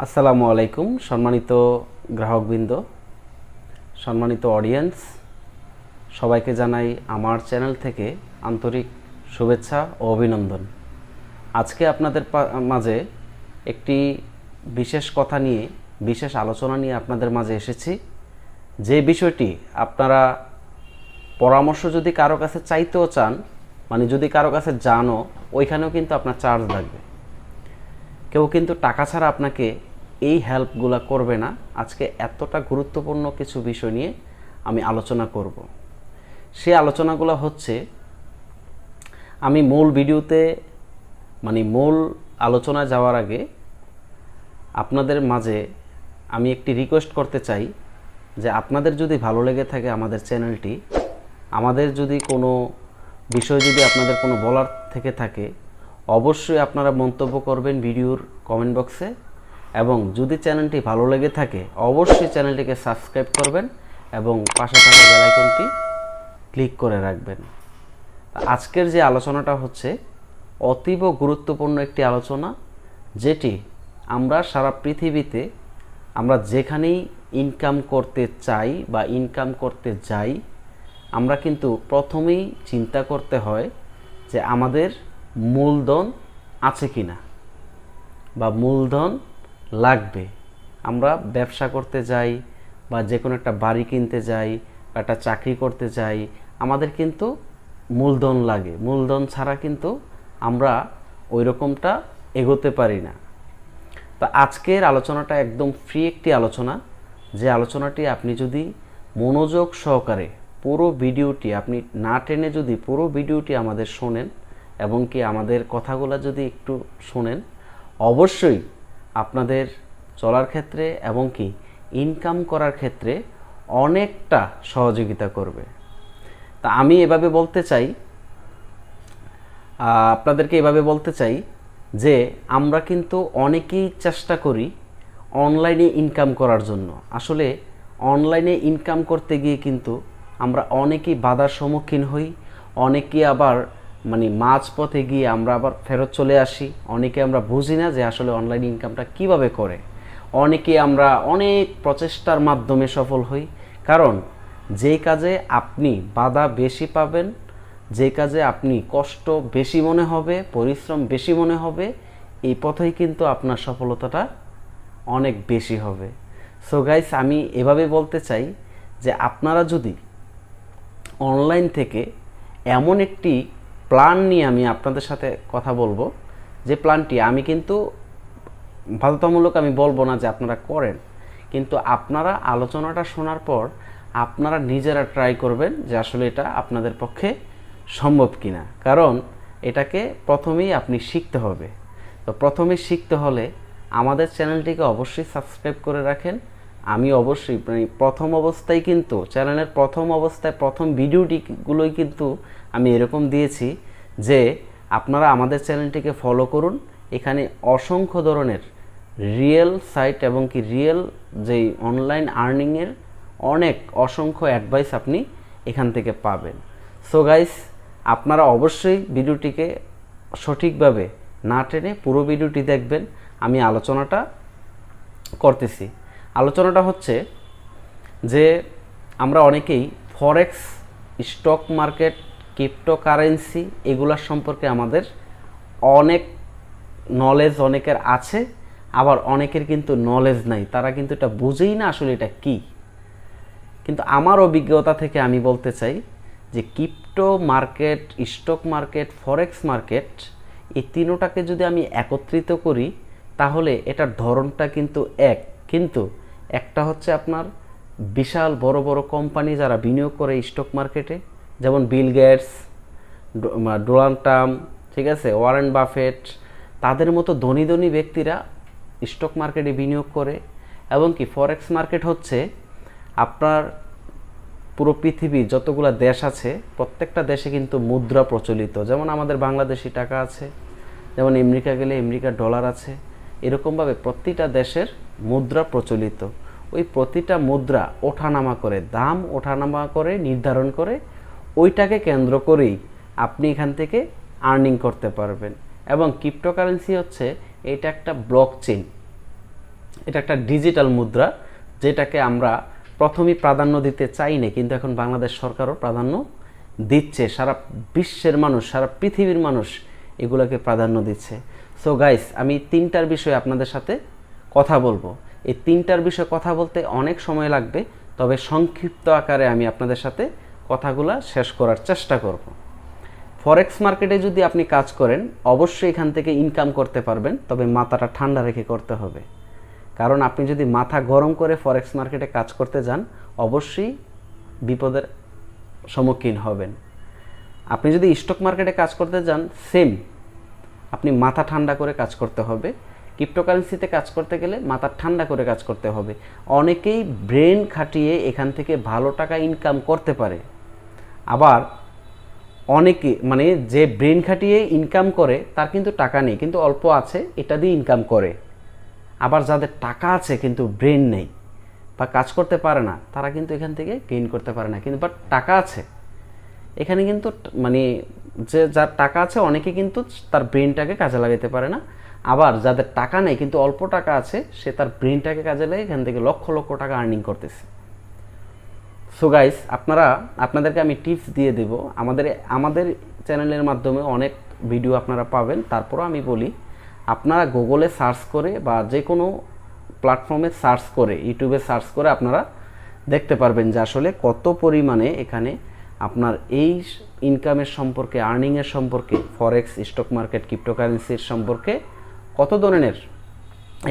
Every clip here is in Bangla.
আসসালামু আলাইকুম সম্মানিত গ্রাহকবৃন্দ, সম্মানিত অডিয়েন্স, সবাইকে জানাই আমার চ্যানেল থেকে আন্তরিক শুভেচ্ছা ও অভিনন্দন। আজকে আপনাদের মাঝে একটি বিশেষ কথা নিয়ে, বিশেষ আলোচনা নিয়ে আপনাদের মাঝে এসেছি। যে বিষয়টি আপনারা পরামর্শ যদি কারো কাছে চাইতেও চান, মানে যদি কারো কাছে জানো, ওইখানেও কিন্তু আপনার চার্জ লাগবে। কেউ কিন্তু টাকা ছাড়া আপনাকে এই হেল্পগুলো করবে না। আজকে এতটা গুরুত্বপূর্ণ কিছু বিষয় নিয়ে আমি আলোচনা করব। সেই আলোচনাগুলো হচ্ছে, আমি মূল ভিডিওতে মূল আলোচনা যাওয়ার আগে আপনাদের মাঝে আমি একটি রিকোয়েস্ট করতে চাই যে আপনাদের যদি ভালো লেগে থাকে আমাদের চ্যানেলটি, আমাদের যদি কোনো বিষয় যদি আপনাদের কোনো বলার থেকে থাকে, অবশ্যই আপনারা মন্তব্য করবেন ভিডিওর কমেন্ট বক্সে। এবং যদি চ্যানেলটি ভালো লেগে থাকে অবশ্যই চ্যানেলটিকে সাবস্ক্রাইব করবেন এবং পাশে থাকা বেল আইকনটি ক্লিক করে রাখবেন। আজকের যে আলোচনাটা হচ্ছে অতীব গুরুত্বপূর্ণ একটি আলোচনা, যেটি আমরা সারা পৃথিবীতে আমরা যেখানেই ইনকাম করতে চাই বা ইনকাম করতে যাই, আমরা কিন্তু প্রথমেই চিন্তা করতে হয় যে আমাদের মূলধন আছে কিনা বা মূলধন লাগবে। আমরা ব্যবসা করতে যাই বা যে কোনো একটা বাড়ি কিনতে যাই বা একটা চাকরি করতে যাই, আমাদের কিন্তু মূলধন লাগে। মূলধন ছাড়া কিন্তু আমরা ওই রকমটা এগোতে পারি না। তা আজকের আলোচনাটা একদম ফ্রি একটি আলোচনা, যে আলোচনাটি আপনি যদি মনোযোগ সহকারে পুরো ভিডিওটি, আপনি না টেনে যদি পুরো ভিডিওটি আমাদের শোনেন এবং কি আমাদের কথাগুলো যদি একটু শোনেন, অবশ্যই আপনাদের চলার ক্ষেত্রে এবং কি ইনকাম করার ক্ষেত্রে অনেকটা সহযোগিতা করবে। তা আমি এভাবে বলতে চাই, আপনাদেরকে এভাবে বলতে চাই যে আমরা কিন্তু অনেকেই চেষ্টা করি অনলাইনে ইনকাম করার জন্য। আসলে অনলাইনে ইনকাম করতে গিয়ে কিন্তু আমরা অনেকেই বাধার সম্মুখীন হই। অনেকেই আবার মাঝপথে গিয়ে আমরা আবার ফেরত চলে আসি। অনেকে আমরা বুঝি না যে আসলে অনলাইন ইনকামটা কিভাবে করে। অনেকে আমরা অনেক প্রচেষ্টার মাধ্যমে সফল হই। কারণ যেই কাজে আপনি বাধা বেশি পাবেন, যে কাজে আপনি কষ্ট বেশি মনে হবে, পরিশ্রম বেশি মনে হবে, এই পথেই কিন্তু আপনার সফলতাটা অনেক বেশি হবে। সো গাইস, আমি এভাবে বলতে চাই যে আপনারা যদি অনলাইন থেকে এমন একটি প্ল্যান নিয়ে আমি আপনাদের সাথে কথা বলবো, যে প্ল্যানটি আমি কিন্তু বাধ্যতামূলক আমি বলবো না যে আপনারা করেন, কিন্তু আপনারা আলোচনাটা শোনার পর আপনারা নিজেরা ট্রাই করবেন যে আসলে এটা আপনাদের পক্ষে সম্ভব কিনা। কারণ এটাকে প্রথমেই আপনি শিখতে হবে। তো প্রথমে শিখতে হলে আমাদের চ্যানেলটিকে অবশ্যই সাবস্ক্রাইব করে রাখেন। আমি অবশ্যই প্রথম অবস্থায় কিন্তু চ্যানেলের প্রথম অবস্থায় প্রথম ভিডিওটিগুলোই কিন্তু আমি এরকম দিয়েছি যে আপনারা আমাদের চ্যানেলটিকে ফলো করুন। এখানে অসংখ্য ধরনের রিয়েল সাইট এবং কি রিয়েল যেই অনলাইন আর্নিংয়ের অনেক অসংখ্য অ্যাডভাইস আপনি এখান থেকে পাবেন। সো গাইস, আপনারা অবশ্যই ভিডিওটিকে সঠিকভাবে না টেনে পুরো ভিডিওটি দেখবেন। আমি আলোচনাটা করতেছি। আলোচনাটা হচ্ছে যে আমরা অনেকেই ফরেক্স, স্টক মার্কেট, ক্রিপ্টোকারেন্সি এগুলোর সম্পর্কে আমাদের অনেক নলেজ অনেকের আছে, আবার অনেকের কিন্তু নলেজ নাই। তারা কিন্তু এটা বুঝেই না আসলে এটা কি। কিন্তু আমার অভিজ্ঞতা থেকে আমি বলতে চাই যে ক্রিপ্টো মার্কেট, স্টক মার্কেট, ফরেক্স মার্কেট, এই তিনোটাকে যদি আমি একত্রিত করি তাহলে এটার ধরনটা কিন্তু এক। কিন্তু একটা হচ্ছে আপনার বিশাল বড় বড় কোম্পানি যারা বিনিয়োগ করে স্টক মার্কেটে, যেমন বিল গেটস, ডোনাল্ড ট্রাম্প, ঠিক আছে, ওয়ারেন বাফেট, তাদের মতো ধনী ধনী ব্যক্তিরা স্টক মার্কেটে বিনিয়োগ করে। এবং কি ফরেক্স মার্কেট হচ্ছে আপনার পুরো পৃথিবীর যতগুলো দেশ আছে প্রত্যেকটা দেশে কিন্তু মুদ্রা প্রচলিত। যেমন আমাদের বাংলাদেশি টাকা আছে, যেমন আমেরিকা গেলে আমেরিকার ডলার আছে, এরকমভাবে প্রতিটা দেশের মুদ্রা প্রচলিত। ওই প্রতিটা মুদ্রা ওঠানামা করে, দাম ওঠানামা করে নির্ধারণ করে, ওইটাকে কেন্দ্র করেই আপনি এখান থেকে আর্নিং করতে পারবেন। এবং ক্রিপ্টোকারেন্সি হচ্ছে এটা একটা ব্লকচেইন। এটা একটা ডিজিটাল মুদ্রা, যেটাকে আমরা প্রথমেই প্রাধান্য দিতে চাই না, কিন্তু এখন বাংলাদেশ সরকারও প্রাধান্য দিচ্ছে। সারা বিশ্বের মানুষ, সারা পৃথিবীর মানুষ এগুলোকে প্রাধান্য দিচ্ছে। সো গাইস, আমি 3টার বিষয়ে আপনাদের সাথে কথা বলবো। এই 3টার বিষয়ে কথা বলতে অনেক সময় লাগবে, তবে সংক্ষিপ্ত আকারে আমি আপনাদের সাথে কথাগুলো শেষ করার চেষ্টা করব। ফরেক্স মার্কেটে যদি আপনি কাজ করেন, অবশ্যই এখান থেকে ইনকাম করতে পারবেন, তবে মাথাটা ঠান্ডা রেখে করতে হবে। কারণ আপনি যদি মাথা গরম করে ফরেক্স মার্কেটে কাজ করতে যান, অবশ্যই বিপদের সম্মুখীন হবেন। আপনি যদি স্টক মার্কেটে কাজ করতে যান, সেম, আপনি মাথা ঠান্ডা করে কাজ করতে হবে। ক্রিপ্টোকারেন্সিতে কাজ করতে গেলে মাথা ঠান্ডা করে কাজ করতে হবে। অনেকেই ব্রেন খাটিয়ে এখান থেকে ভালো টাকা ইনকাম করতে পারে, আবার অনেকে মানে যে ব্রেন খাটিয়ে ইনকাম করে তার কিন্তু টাকা নেই, কিন্তু অল্প আছে, এটা দিয়ে ইনকাম করে। আবার যাদের টাকা আছে কিন্তু ব্রেন নেই বা কাজ করতে পারে না, তারা কিন্তু এখান থেকে গেইন করতে পারে না। কিন্তু বাট টাকা আছে এখানে, কিন্তু মানে যে যার টাকা আছে অনেকে কিন্তু তার ব্রেনটাকে কাজে লাগাতে পারে না। আবার যাদের টাকা নেই কিন্তু অল্প টাকা আছে, সে তার ব্রেনটাকে কাজে লাগিয়ে এখান থেকে লক্ষ লক্ষ টাকা আর্নিং করতেছে। সো গাইস, আপনাদেরকে আমি টিপস দিয়ে দেব। আমাদের চ্যানেলের মাধ্যমে অনেক ভিডিও আপনারা পাবেন। তারপরও আমি বলি, আপনারা গুগলে সার্চ করে বা যে কোনো প্ল্যাটফর্মে সার্চ করে, ইউটিউবে সার্চ করে আপনারা দেখতে পারবেন যে আসলে কত পরিমাণে এখানে আপনার এই ইনকামের সম্পর্কে, আর্নিংয়ের সম্পর্কে, ফরেক্স, স্টক মার্কেট, ক্রিপ্টোকারেন্সির সম্পর্কে কত ধরনের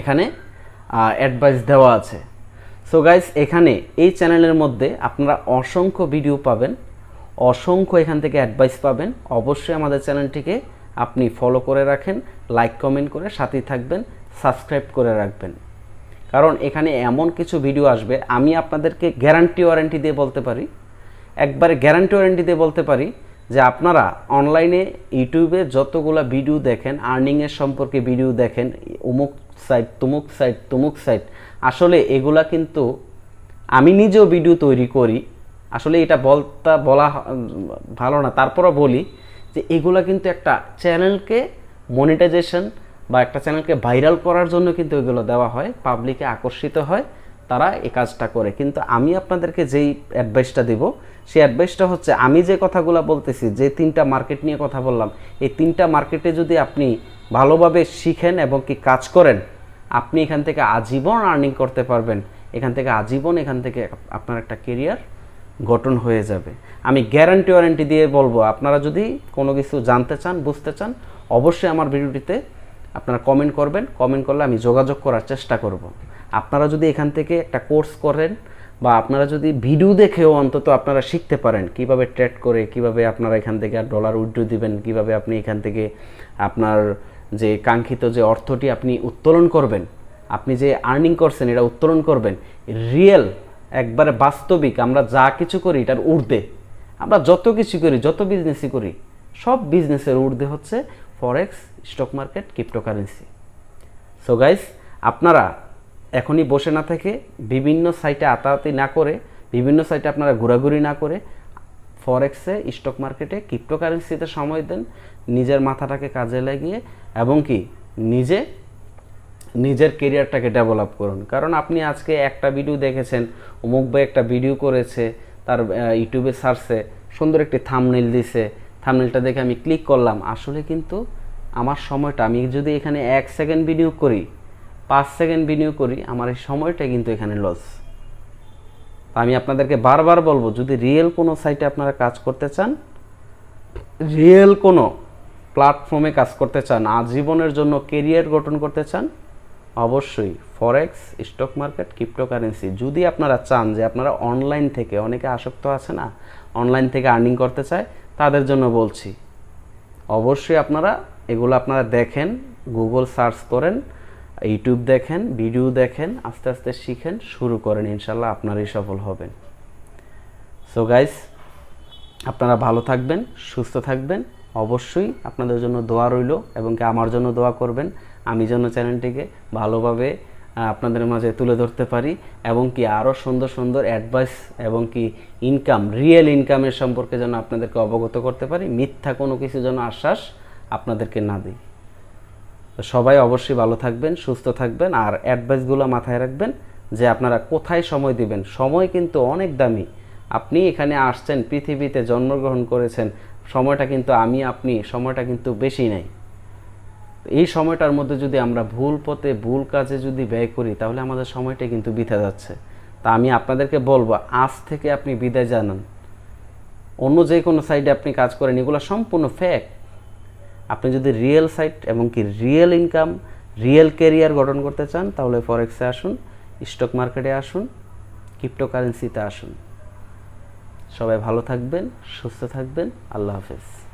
এখানে অ্যাডভাইস দেওয়া আছে। সো গাইস, এখানে এই চ্যানেলের মধ্যে আপনারা অসংখ্য ভিডিও পাবেন, অসংখ্য এখান থেকে অ্যাডভাইস পাবেন। অবশ্যই আমাদের চ্যানেলটিকে আপনি ফলো করে রাখেন, লাইক কমেন্ট করে সাথেই থাকবেন, সাবস্ক্রাইব করে রাখবেন। কারণ এখানে এমন কিছু ভিডিও আসবে, আমি আপনাদেরকে গ্যারান্টি ওয়ারেন্টি দিয়ে বলতে পারি, একবারে গ্যারান্টি ওয়ারেন্টি দিয়ে বলতে পারি যে আপনারা অনলাইনে ইউটিউবে যতগুলো ভিডিও দেখেন, আর্নিংয়ের সম্পর্কে ভিডিও দেখেন, অমুক সাইট, তুমুক সাইট, তুমুক সাইট, আসলে এগুলা কিন্তু আমি নিজেও ভিডিও তৈরি করি। আসলে এটা বলা ভালো না, তারপরও বলি যে এগুলা কিন্তু একটা চ্যানেলকে মনিটাইজেশন বা একটা চ্যানেলকে ভাইরাল করার জন্য কিন্তু এগুলো দেওয়া হয়, পাবলিকে আকর্ষিত হয়, তারা এই কাজটা করে। কিন্তু আমি আপনাদেরকে যেই অ্যাডভাইসটা দেব, সেই অ্যাডভাইসটা হচ্ছে, আমি যে কথাগুলো বলতেছি, যে 3টা মার্কেট নিয়ে কথা বললাম, এই 3টা মার্কেটে যদি আপনি ভালোভাবে শিখেন এবং কি কাজ করেন, আপনি এখান থেকে আজীবন আর্নিং করতে পারবেন। এখান থেকে আজীবন এখান থেকে আপনার একটা কেরিয়ার গঠন হয়ে যাবে। আমি গ্যারান্টি ওয়ারেন্টি দিয়ে বলবো, আপনারা যদি কোনো কিছু জানতে চান, বুঝতে চান, অবশ্যই আমার ভিডিওটিতে আপনারা কমেন্ট করবেন। কমেন্ট করলে আমি যোগাযোগ করার চেষ্টা করব। আপনারা যদি এখান থেকে একটা কোর্স করেন বা আপনারা যদি ভিডিও দেখেও অন্তত আপনারা শিখতে পারেন কিভাবে ট্রেড করে, কিভাবে আপনারা এখান থেকে ডলার উইথড্র দিবেন, কিভাবে আপনি এখান থেকে আপনার যে কাঙ্ক্ষিত যে অর্থটি আপনি উত্তোলন করবেন, আপনি যে আর্নিং করছেন এটা উত্তোলন করবেন, রিয়েল একবারে বাস্তবিক। আমরা যা কিছু করি এটার ঊর্ধ্বে, আমরা যত কিছু করি, যত বিজনেসই করি, সব বিজনেসের ঊর্ধ্বে হচ্ছে forex, stock market, cryptocurrency. So guys, আপনারা এখনই বসে না থেকে, বিভিন্ন সাইটে আতাআতি না করে, বিভিন্ন সাইটে আপনারা ঘোরাঘুরি না করে, ফরেক্সে, স্টক মার্কেটে, ক্রিপ্টোকারেন্সিতে সময় দেন, নিজের মাথাটাকে কাজে লাগিয়ে এবং কি নিজের কেরিয়ারটাকে ডেভেলপ করুন। কারণ আপনি আজকে একটা ভিডিও দেখেছেন, অমুক ভাই একটা ভিডিও করেছে, তার ইউটিউবে সার্চে সুন্দর একটি থাম্বনেল দিছে, থাম্বনেলটা দেখে আমি ক্লিক করলাম, আসলে কিন্তু আমার সময়টা, আমি যদি এখানে 1 সেকেন্ড ভিডিও করি, 5 সেকেন্ড ভিডিও করি, আমার এই সময়টা কিন্তু এখানে লস। আমি আপনাদেরকে বারবার বলবো, যদি রিয়েল কোনো সাইটে আপনারা কাজ করতে চান, রিয়েল কোনো প্ল্যাটফর্মে কাজ করতে চান, আজীবনের জন্য কেরিয়ার গঠন করতে চান, অবশ্যই ফরেক্স, স্টক মার্কেট, ক্রিপ্টোকারেন্সি। যদি আপনারা চান যে আপনারা অনলাইন থেকে, অনেকে আসক্ত আছে না, অনলাইন থেকে আর্নিং করতে চায়, তাদের জন্য বলছি, অবশ্যই আপনারা এগুলো আপনারা দেখেন, গুগল সার্চ করেন, ইউটিউব দেখেন, ভিডিও দেখেন, আস্তে আস্তে শিখেন, শুরু করেন, ইনশাল্লাহ আপনারই সফল হবেন। সো গাইস, আপনারা ভালো থাকবেন, সুস্থ থাকবেন। অবশ্যই আপনাদের জন্য দোয়া রইল এবং কি আমার জন্য দোয়া করবেন, আমি যেন চ্যানেলটিকে ভালোভাবে আপনাদের মাঝে তুলে ধরতে পারি এবং কি আরও সুন্দর সুন্দর অ্যাডভাইস এবং কি ইনকাম, রিয়েল ইনকামের সম্পর্কে যেন আপনাদেরকে অবগত করতে পারি, মিথ্যা কোনো কিছু যেন আশ্বাস আপনাদেরকে না দিই। তো সবাই অবশ্যই ভালো থাকবেন, সুস্থ থাকবেন, আর অ্যাডভাইসগুলো মাথায় রাখবেন যে আপনারা কোথায় সময় দিবেন। সময় কিন্তু অনেক দামি। আপনি এখানে আসছেন, পৃথিবীতে জন্মগ্রহণ করেছেন, সময়টা কিন্তু সময়টা কিন্তু বেশি নেই। এই সময়টার মধ্যে যদি আমরা ভুল পথে ভুল কাজে যদি ব্যয় করি, তাহলে আমাদের সময়টা কিন্তু বৃথা যাচ্ছে। তা আমি আপনাদেরকে বলবো, আজ থেকে আপনি বিদায় জানান। অন্য যে কোনো সাইডে আপনি কাজ করেন, এগুলো সম্পূর্ণ ফেক। আপনি যদি রিয়েল সাইট এবং কি রিয়েল ইনকাম, রিয়েল ক্যারিয়ার গঠন করতে চান, তাহলে ফরেক্সে আসুন, স্টক মার্কেটে আসুন, ক্রিপ্টোকারেন্সিতে আসুন। সবাই ভালো থাকবেন, সুস্থ থাকবেন। আল্লাহ হাফেজ।